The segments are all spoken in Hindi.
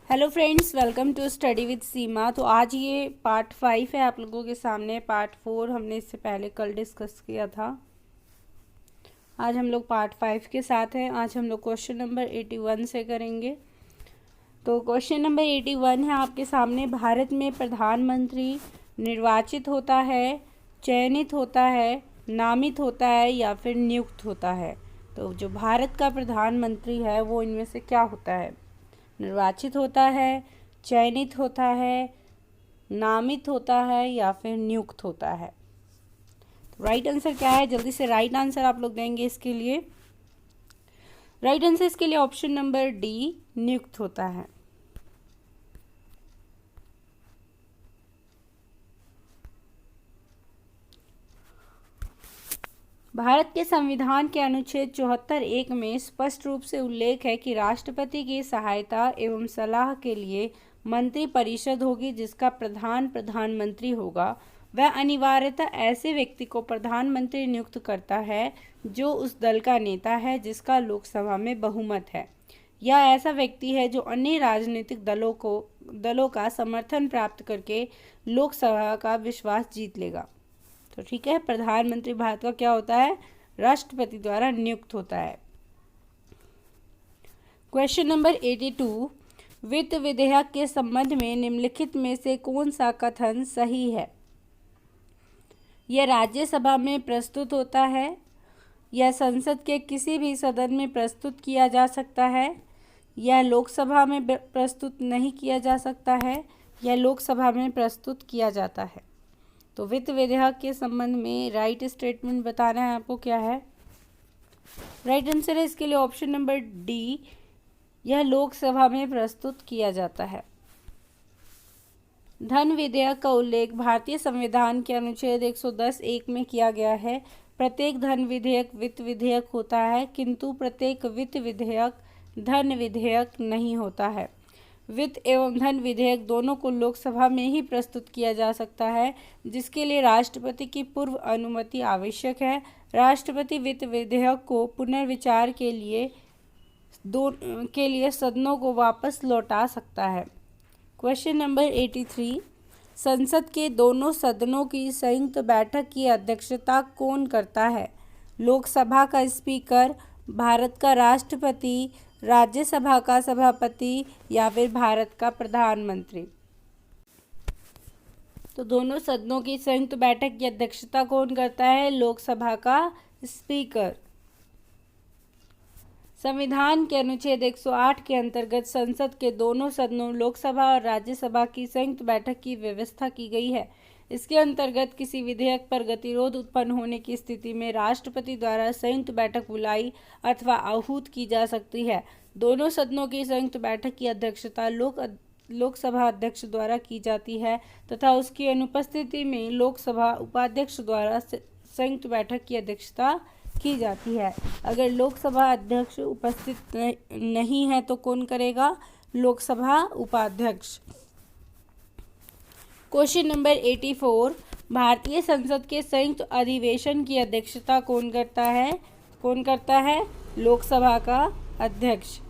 Hello friends, welcome to study with Seema. तो आज ये पार्ट 5 है आप लोगों के सामने। पार्ट 4 हमने इससे पहले कल डिस्कस किया था। आज हम लोग पार्ट 5 के साथ हैं। आज हम लोग क्वेश्चन नंबर 81 से करेंगे। तो क्वेश्चन नंबर 81 है आपके सामने। भारत में प्रधानमंत्री निर्वाचित होता है, चयनित होता है, नामित होता है या फिर नियुक्त होता है? तो जो भारत का प्रधानमंत्री है वो इनमें से क्या होता है? निर्वाचित होता है, चयनित होता है, नामित होता है या फिर नियुक्त होता है? तो राइट आंसर क्या है? जल्दी से राइट आंसर आप लोग देंगे इसके लिए। राइट आंसर इसके लिए ऑप्शन नंबर डी, नियुक्त होता है। भारत के संविधान के अनुच्छेद 74(1) में स्पष्ट रूप से उल्लेख है कि राष्ट्रपति की सहायता एवं सलाह के लिए मंत्री परिषद होगी, जिसका प्रधान प्रधानमंत्री होगा। वह अनिवार्यतः ऐसे व्यक्ति को प्रधानमंत्री नियुक्त करता है जो उस दल का नेता है जिसका लोकसभा में बहुमत है, या ऐसा व्यक्ति है जो अन्य राजनीतिक दलों का समर्थन प्राप्त करके लोकसभा का विश्वास जीत लेगा। तो ठीक है, प्रधानमंत्री भारत का क्या होता है? राष्ट्रपति द्वारा नियुक्त होता है। क्वेश्चन नंबर 82, वित्त विधेयक के संबंध में निम्नलिखित में से कौन सा कथन सही है? यह राज्यसभा में प्रस्तुत होता है, यह संसद के किसी भी सदन में प्रस्तुत किया जा सकता है, यह लोकसभा में प्रस्तुत नहीं किया जा सकता है, यह लोकसभा में प्रस्तुत किया जाता है। तो वित्त विधेयक के संबंध में राइट स्टेटमेंट बताना है आपको क्या है। राइट आंसर है इसके लिए ऑप्शन नंबर डी, यह लोकसभा में प्रस्तुत किया जाता है। धन विधेयक का उल्लेख भारतीय संविधान के अनुच्छेद 110(1) में किया गया है। प्रत्येक धन विधेयक वित्त विधेयक होता है, किंतु प्रत्येक वित्त विधेयक धन विधेयक नहीं होता है। वित्त एवं धन विधेयक दोनों को लोकसभा में ही प्रस्तुत किया जा सकता है, जिसके लिए राष्ट्रपति की पूर्व अनुमति आवश्यक है। राष्ट्रपति वित्त विधेयक को पुनर्विचार के लिए सदनों को वापस लौटा सकता है। क्वेश्चन नंबर 83, संसद के दोनों सदनों की संयुक्त बैठक की अध्यक्षता कौन करता है? लोकसभा का स्पीकर, भारत का राष्ट्रपति, राज्यसभा का सभापति या फिर भारत का प्रधानमंत्री? तो दोनों सदनों की संयुक्त बैठक की अध्यक्षता कौन करता है? लोकसभा का स्पीकर। संविधान के अनुच्छेद 108 के अंतर्गत संसद के दोनों सदनों लोकसभा और राज्यसभा की संयुक्त बैठक की व्यवस्था की गई है। इसके अंतर्गत किसी विधेयक पर गतिरोध उत्पन्न होने की स्थिति में राष्ट्रपति द्वारा संयुक्त बैठक बुलाई अथवा आहूत की जा सकती है। दोनों सदनों की संयुक्त बैठक की अध्यक्षता लोकसभा अध्यक्ष द्वारा की जाती है तथा उसकी अनुपस्थिति में लोकसभा उपाध्यक्ष द्वारा संयुक्त बैठक की अध्यक्षता की जाती है। अगर लोकसभा अध्यक्ष उपस्थित नहीं है तो कौन करेगा? लोकसभा उपाध्यक्ष। क्वेश्चन नंबर 84, भारतीय संसद के संयुक्त अधिवेशन की अध्यक्षता कौन करता है? कौन करता है? लोकसभा का अध्यक्ष।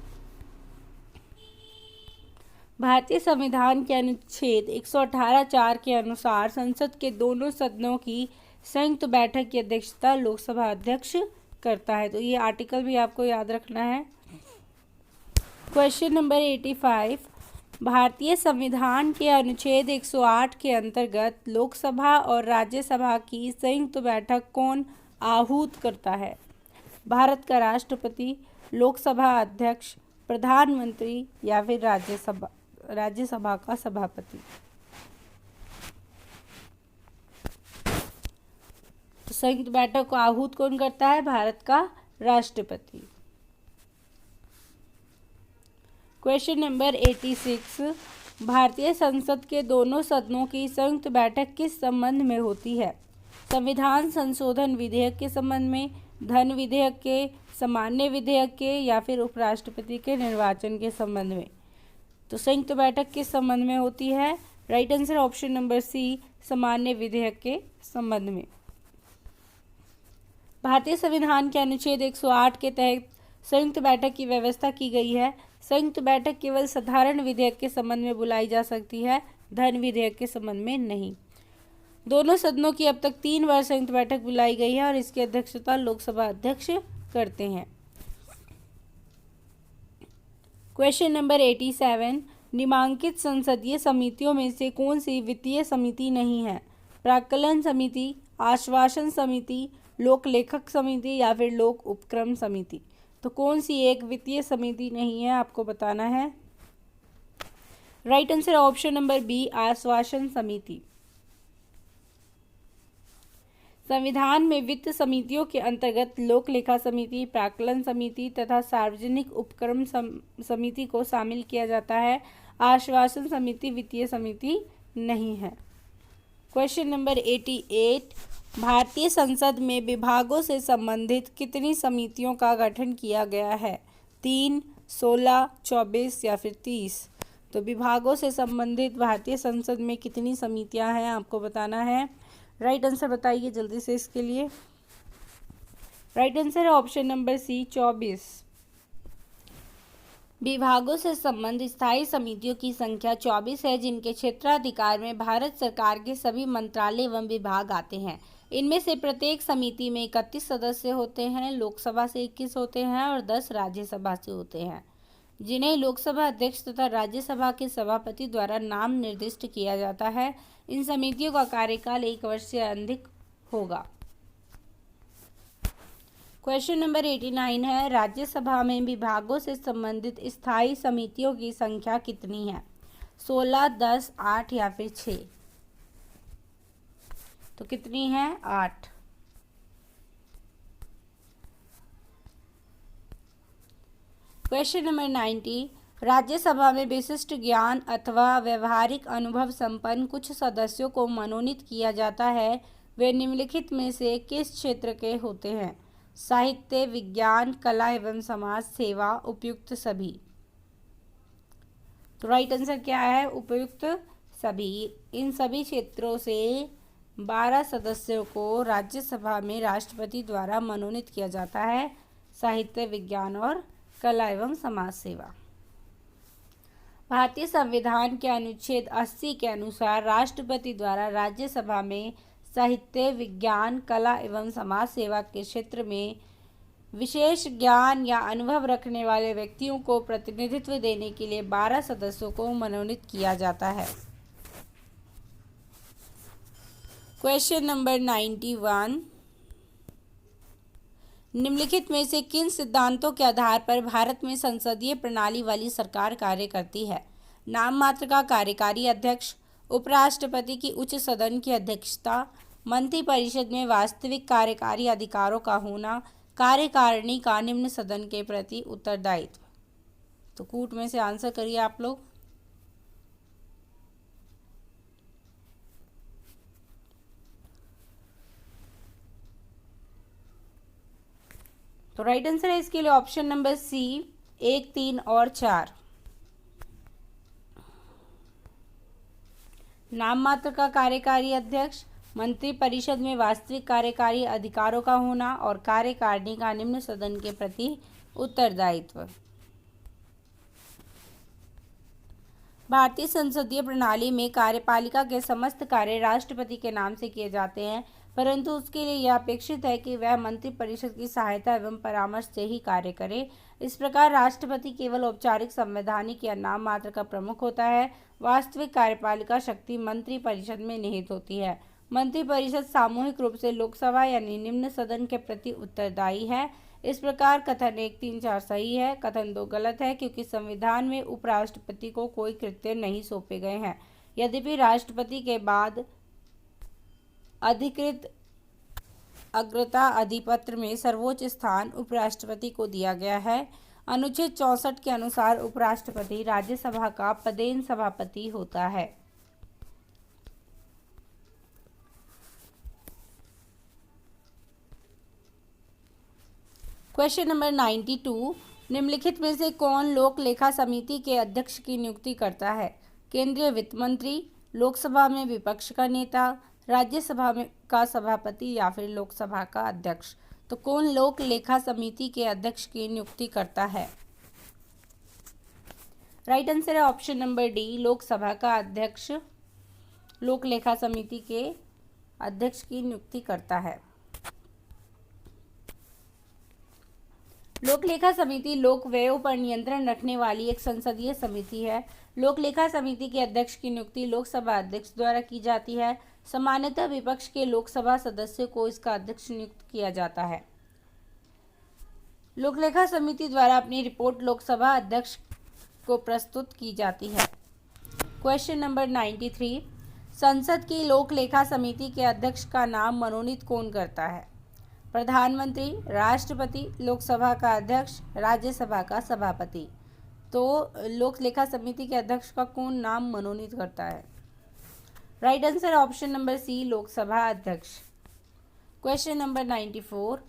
भारतीय संविधान के अनुच्छेद 118(4) के अनुसार संसद के दोनों सदनों की संयुक्त बैठक की अध्यक्षता लोकसभा अध्यक्ष करता है। तो ये आर्टिकल भी आपको याद रखना है। क्वेश्चन नंबर 85, भारतीय संविधान के अनुच्छेद 108 के अंतर्गत लोकसभा और राज्यसभा की संयुक्त बैठक कौन आहूत करता है? भारत का राष्ट्रपति, लोकसभा अध्यक्ष, प्रधानमंत्री या फिर राज्यसभा का सभापति? तो संयुक्त बैठक को आहूत कौन करता है? भारत का राष्ट्रपति। क्वेश्चन नंबर 86, भारतीय संसद के दोनों सदनों की संयुक्त बैठक किस संबंध में होती है? संविधान संशोधन विधेयक के संबंध में, धन विधेयक के, सामान्य विधेयक के या फिर उपराष्ट्रपति के निर्वाचन के संबंध में? तो संयुक्त बैठक किस संबंध में होती है? Right answer option number C, सामान्य विधेयक के संबंध में। भारतीय संविधान के अनुच्छेद 108 के तहत संयुक्त बैठक की व्यवस्था की गई है। संयुक्त बैठक केवल साधारण विधेयक के संबंध में बुलाई जा सकती है, धन विधेयक के संबंध में नहीं। दोनों सदनों की अब तक 3 बार संयुक्त बैठक बुलाई गई है और इसकी अध्यक्षता लोकसभा अध्यक्ष करते हैं। क्वेश्चन नंबर 87, निम्नलिखित संसदीय समितियों में से कौन सी वित्तीय समिति नहीं है? प्राक्कलन समिति, आश्वासन समिति, लोक लेखक समिति या फिर लोक उपक्रम समिति। तो कौन सी एक वित्तीय समिति नहीं है, आपको बताना है। Right answer option number B, आश्वासन समिति। संविधान में वित्त समितियों के अंतर्गत लोक लेखा समिति, प्राक्कलन समिति तथा सार्वजनिक उपक्रम समिति को शामिल किया जाता है। आश्वासन समिति वित्तीय समिति नहीं है। क्वेश्चन नंबर 88, भारतीय संसद में विभागों से संबंधित कितनी समितियों का गठन किया गया है? 3, 16, 24 या फिर 30। तो विभागों से संबंधित भारतीय संसद में कितनी समितियां हैं, आपको बताना है। राइट आंसर बताइए जल्दी से इसके लिए। राइट आंसर है ऑप्शन नंबर सी, 24। विभागों से संबंधित स्थायी समितियों की संख्या 24 है, जिनके क्षेत्राधिकार में भारत सरकार के सभी मंत्रालय एवं विभाग आते हैं। इनमें से प्रत्येक समिति में 31 सदस्य होते हैं, लोकसभा से 21 होते हैं और 10 राज्यसभा से होते हैं, जिन्हें लोकसभा अध्यक्ष तथा राज्यसभा के सभापति द्वारा नाम निर्दिष्ट किया जाता है। इन समितियों का कार्यकाल 1 वर्ष से अधिक होगा। क्वेश्चन नंबर 89 है, राज्यसभा में विभागों से संबंधित स्थायी समितियों की संख्या कितनी है? 16, 10, 8 या फिर 6। तो कितनी है? 8। क्वेश्चन नंबर 90, राज्यसभा में विशिष्ट ज्ञान अथवा व्यवहारिक अनुभव संपन्न कुछ सदस्यों को मनोनीत किया जाता है। वे निम्नलिखित में से किस क्षेत्र के होते हैं? साहित्य, विज्ञान, कला एवं समाज सेवा, उपयुक्त सभी। तो राइट आंसर क्या है? उपयुक्त सभी। इन सभी क्षेत्रों से 12 सदस्यों को राज्यसभा में राष्ट्रपति द्वारा मनोनीत किया जाता है। साहित्य, विज्ञान और कला एवं समाज सेवा। भारतीय संविधान के अनुच्छेद 80 के अनुसार राष्ट्रपति द्वारा राज्यसभा में साहित्य, विज्ञान, कला एवं समाज सेवा के क्षेत्र में विशेष ज्ञान या अनुभव रखने वाले व्यक्तियों को प्रतिनिधित्व देने के लिए 12 सदस्यों को मनोनीत किया जाता है। क्वेश्चन नंबर 91, निम्नलिखित में से किन सिद्धांतों के आधार पर भारत में संसदीय प्रणाली वाली सरकार कार्य करती है? नाम मात्र का कार्यकारी अध्यक्ष, उपराष्ट्रपति की उच्च सदन की अध्यक्षता, मंत्रिपरिषद में वास्तविक कार्यकारी अधिकारों का होना, कार्यकारिणी का निम्न सदन के प्रति उत्तरदायित्व। तो कूट में से आंसर करिए आप लोग। तो राइट आंसर है इसके लिए ऑप्शन नंबर सी, 1, 3 और 4। नाम मात्र का कार्यकारी अध्यक्ष, मंत्रिपरिषद में वास्तविक कार्यकारी अधिकारों का होना और कार्यकारिणी का निम्न सदन के प्रति उत्तरदायित्व। भारतीय संसदीय प्रणाली में कार्यपालिका के समस्त कार्य राष्ट्रपति के नाम से किए जाते हैं, परंतु उसके लिए यह अपेक्षित है कि वह मंत्रिपरिषद की सहायता एवं परामर्श से ही कार्य करे। इस प्रकार राष्ट्रपति केवल औपचारिक, संवैधानिक या नाम मात्र का प्रमुख होता है। वास्तविक कार्यपालिका शक्ति मंत्रिपरिषद में निहित होती है। मंत्रिपरिषद सामूहिक रूप से लोकसभा यानी निम्न सदन के प्रति उत्तरदायी है। इस प्रकार कथन 1, 3, 4 सही है, कथन 2 गलत है, क्योंकि संविधान में उपराष्ट्रपति को कोई कृत्य नहीं सौंपे गए हैं। यद्यपि राष्ट्रपति के बाद अधिकृत अग्रता अधिपत्र में सर्वोच्च स्थान उपराष्ट्रपति को दिया गया है। अनुच्छेद 64 के अनुसार उपराष्ट्रपति राज्यसभा का पदेन सभापति होता है। क्वेश्चन नंबर 92, निम्नलिखित में से कौन लोक लेखा समिति के अध्यक्ष की नियुक्ति करता है? केंद्रीय वित्त मंत्री, लोकसभा में विपक्ष का नेता, राज्यसभा में का सभापति या फिर लोकसभा का अध्यक्ष। तो कौन लोक लेखा समिति के अध्यक्ष की नियुक्ति करता है? राइट आंसर है ऑप्शन नंबर डी, लोकसभा का अध्यक्ष लोक लेखा समिति के अध्यक्ष की नियुक्ति करता है। लोक लेखा समिति लोक व्ययों पर नियंत्रण रखने वाली एक संसदीय समिति है। लोक लेखा समिति के अध्यक्ष की नियुक्ति लोकसभा अध्यक्ष द्वारा की जाती है। सामान्यतः विपक्ष के लोकसभा सदस्यों को इसका अध्यक्ष नियुक्त किया जाता है। लोक लेखा समिति द्वारा अपनी रिपोर्ट लोकसभा अध्यक्ष को प्रस्तुत की जाती है। क्वेश्चन नंबर 93, संसद की लोक लेखा समिति के अध्यक्ष का नाम मनोनीत कौन करता है? प्रधानमंत्री, राष्ट्रपति, लोकसभा का अध्यक्ष, राज्यसभा का सभापति। तो लोक लेखा समिति के अध्यक्ष का कौन नाम मनोनीत करता है? Right answer option number C, Lok Sabha अध्यक्ष। क्वेश्चन नंबर 94,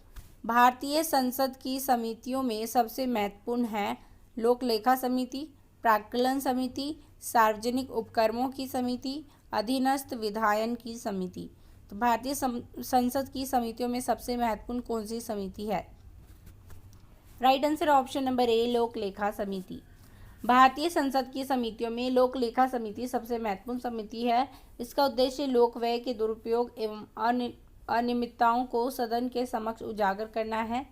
भारतीय संसद की समितियों में सबसे महत्वपूर्ण है लोक लेखा समिति, प्राक्कलन समिति, सार्वजनिक उपक्रमों की समिति, अधीनस्थ विधायन की समिति। तो भारतीय संसद की समितियों में सबसे महत्वपूर्ण कौन सी समिति है? Right answer option number A, लोक लेखा समिति। भारतीय संसद की समितियों में लोक लेखा समिति सबसे महत्वपूर्ण समिति है। इसका उद्देश्य लोक व्यय के दुरुपयोग एवं अनियमितताओं को सदन के समक्ष उजागर करना है।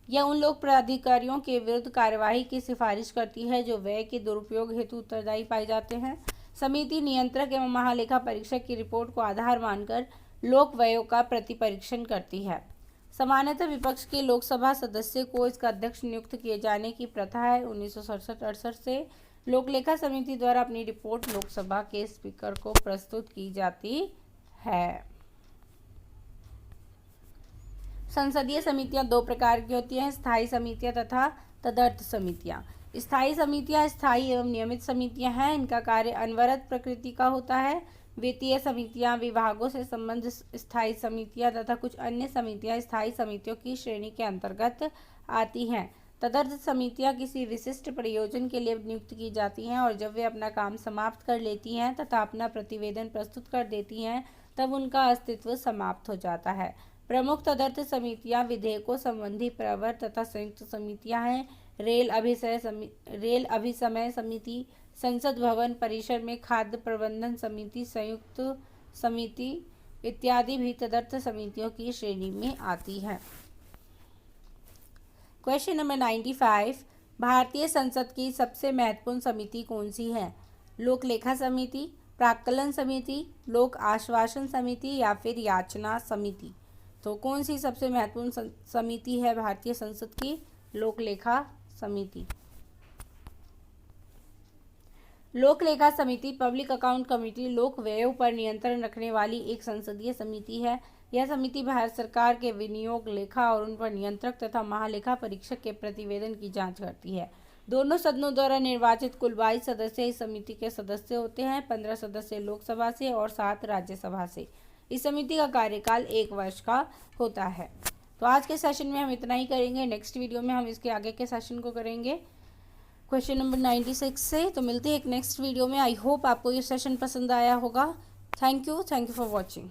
यह उन लोक प्राधिकारियों के विरुद्ध कार्यवाही की सिफारिश करती है जो व्यय के दुरुपयोग हेतु उत्तरदायी पाए जाते हैं। समिति नियंत्रक एवं महालेखा परीक्षक की रिपोर्ट को आधार मानकर लोक व्ययों का प्रतिपरीक्षण करती है। सामान्यतः विपक्ष के लोकसभा सदस्य को इसका अध्यक्ष नियुक्त किए जाने की प्रथा है। 1967-68 से लोक लेखा समिति द्वारा अपनी रिपोर्ट लोकसभा के स्पीकर को प्रस्तुत की जाती है। संसदीय समितियां दो प्रकार की होती हैं, स्थायी समितियां तथा तदर्थ समितियां। स्थायी समितियां स्थायी एवं नियमित समितियां हैं। इनका कार्य अनवरत प्रकृति का होता है। वित्तीय समितियां, विभागों से संबंधित स्थायी समितियां तथा कुछ अन्य समितियां स्थायी समितियों की श्रेणी के अंतर्गत आती हैं। तदर्थ समितियां किसी विशिष्ट प्रयोजन के लिए नियुक्त की जाती हैं और जब वे अपना काम समाप्त कर लेती हैं तथा अपना प्रतिवेदन प्रस्तुत कर देती हैं तब उनका अस्तित्व समाप्त हो जाता है। प्रमुख तदर्थ समितियां विधेयकों संबंधी प्रवर तथा संयुक्त समितियां हैं। रेल अभिसमय समिति, संसद भवन परिसर में खाद्य प्रबंधन समिति, संयुक्त समिति इत्यादि भी तदर्थ समितियों की श्रेणी में आती है। क्वेश्चन नंबर 95, भारतीय संसद की सबसे महत्वपूर्ण समिति कौन सी है? लोक लेखा समिति, प्राक्कलन समिति, लोक आश्वासन समिति या फिर याचना समिति। तो कौन सी सबसे महत्वपूर्ण समिति है भारतीय संसद की? लोक लेखा समिति। लोक लेखा समिति पब्लिक अकाउंट कमेटी लोक व्ययों पर नियंत्रण रखने वाली एक संसदीय समिति है। यह समिति भारत सरकार के विनियोग, लेखा और उन पर नियंत्रक तथा महालेखा परीक्षक के प्रतिवेदन की जांच करती है। दोनों सदनों द्वारा निर्वाचित कुल 22 सदस्य इस समिति के सदस्य होते हैं। 15 सदस्य लोकसभा से और 7 राज्यसभा से। इस समिति का कार्यकाल 1 वर्ष का होता है। तो आज के सेशन में हम इतना ही करेंगे। नेक्स्ट वीडियो में हम इसके आगे के सेशन को करेंगे क्वेश्चन नंबर 96 से। तो मिलते हैं एक नेक्स्ट वीडियो में। आई होप आपको ये सेशन पसंद आया होगा। Thank you for watching.